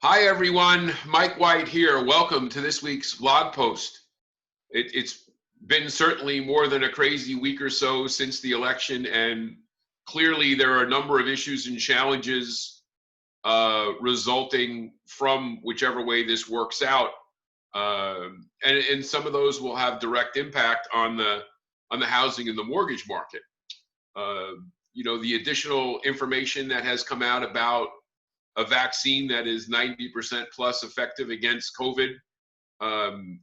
Hi, everyone. Mike White here. Welcome to this week's blog post. It's been certainly more than a crazy week or so since the election, and clearly there are a number of issues and challenges resulting from whichever way this works out. And some of those will have direct impact on the housing and the mortgage market. Uh, the additional information that has come out about a vaccine that is 90% plus effective against COVID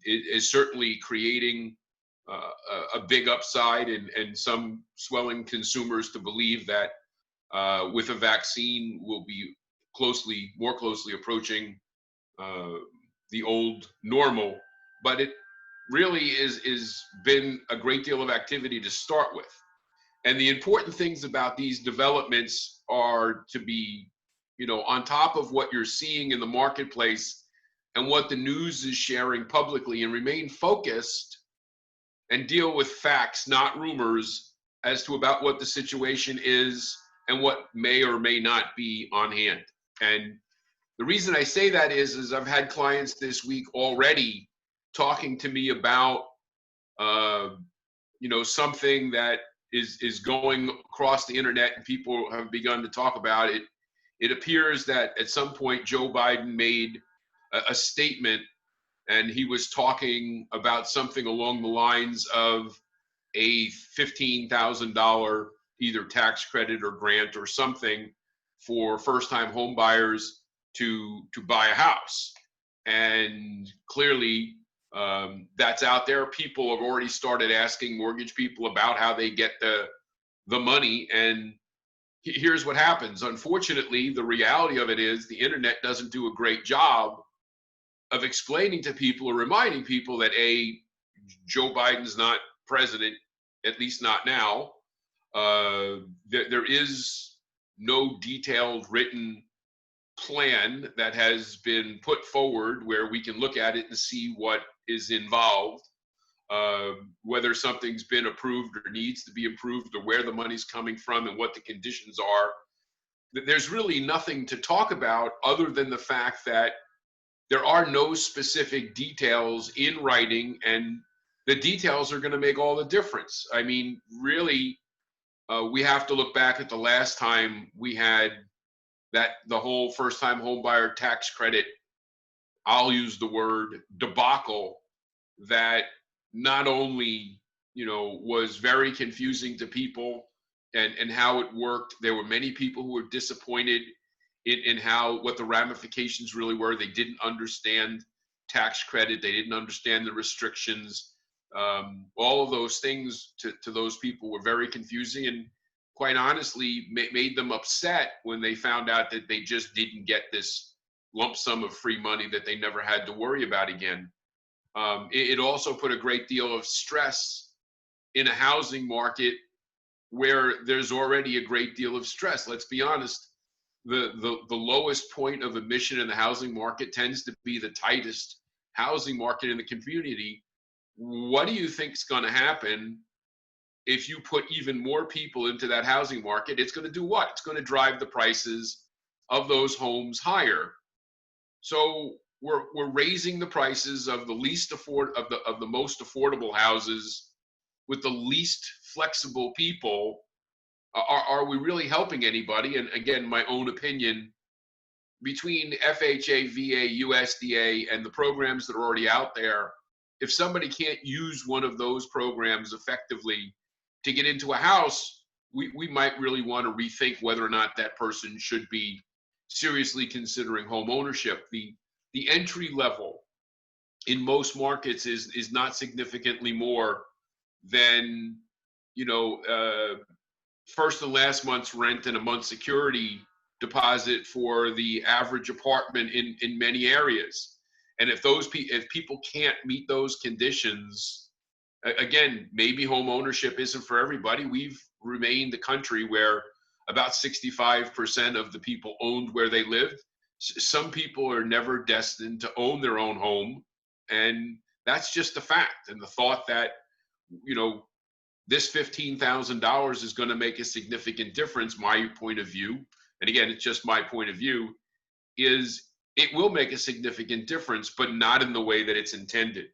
is certainly creating a big upside and some swelling consumers to believe that with a vaccine we'll be more closely approaching uh, the old normal. But it really is been a great deal of activity to start with. And the important things about these developments are to be, on top of what you're seeing in the marketplace and what the news is sharing publicly, and remain focused and deal with facts, not rumors, as to about what the situation is and what may or may not be on hand. And the reason I say that is I've had clients this week already talking to me about, something that is going across the internet and people have begun to talk about it. It appears that at some point Joe Biden made a statement, and he was talking about something along the lines of a $15,000 either tax credit or grant or something for first-time home buyers to buy a house. And clearly that's out there. People have already started asking mortgage people about how they get the money. And here's what happens. Unfortunately, the reality of it is the internet doesn't do a great job of explaining to people or reminding people that Joe Biden's not president, at least not now. There is no detailed written plan that has been put forward where we can look at it and see what is involved, whether something's been approved or needs to be approved, or where the money's coming from and what the conditions are. There's really nothing to talk about other than the fact that there are no specific details in writing, and the details are going to make all the difference. I mean, really, we have to look back at the last time we had the whole first-time homebuyer tax credit, I'll use the word debacle, that not only was very confusing to people and how it worked. There were many people who were disappointed in what the ramifications really were. They didn't understand tax credit. They didn't understand the restrictions. All of those things to those people were very confusing, and quite honestly made them upset when they found out that they just didn't get this lump sum of free money that they never had to worry about again. It also put a great deal of stress in a housing market where there's already a great deal of stress. Let's be honest, the lowest point of admission in the housing market tends to be the tightest housing market in the community. What do you think is going to happen if you put even more people into that housing market? It's going to do what? It's going to drive the prices of those homes higher. So we're raising the prices of the most affordable houses with the least flexible people. Are we really helping anybody? And again, my own opinion, between FHA, VA, USDA, and the programs that are already out there, if somebody can't use one of those programs effectively to get into a house, we might really want to rethink whether or not that person should be seriously considering home ownership. The entry level in most markets is not significantly more than first and last month's rent and a month's security deposit for the average apartment in many areas. And if people can't meet those conditions, again, maybe home ownership isn't for everybody. We've remained a country where about 65% of the people owned where they lived. Some people are never destined to own their own home, and that's just a fact. And the thought that this $15,000 is going to make a significant difference, my point of view, and again, it's just my point of view, is it will make a significant difference, but not in the way that it's intended.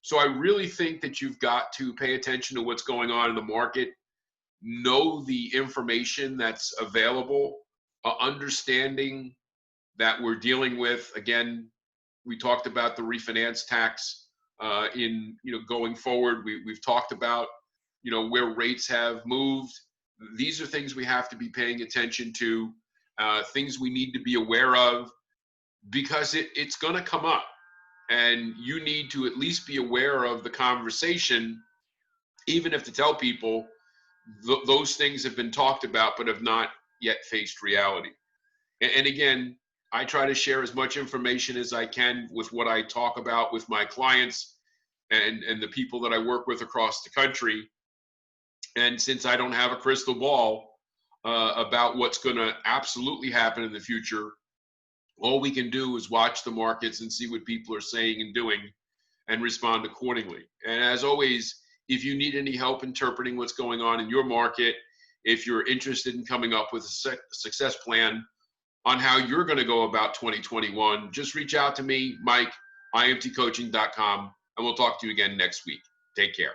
So I really think that you've got to pay attention to what's going on in the market, know the information that's available, understanding that we're dealing with, again, we talked about the refinance tax in, going forward. We've talked about, where rates have moved. These are things we have to be paying attention to, things we need to be aware of, because it's going to come up. And you need to at least be aware of the conversation, even if to tell people those things have been talked about but have not yet faced reality. And again, I try to share as much information as I can with what I talk about with my clients and the people that I work with across the country. And since I don't have a crystal ball about what's going to absolutely happen in the future, all we can do is watch the markets and see what people are saying and doing and respond accordingly. And as always, if you need any help interpreting what's going on in your market, if you're interested in coming up with a success plan on how you're going to go about 2021, just reach out to me, Mike, imtcoaching.com, and we'll talk to you again next week. Take care.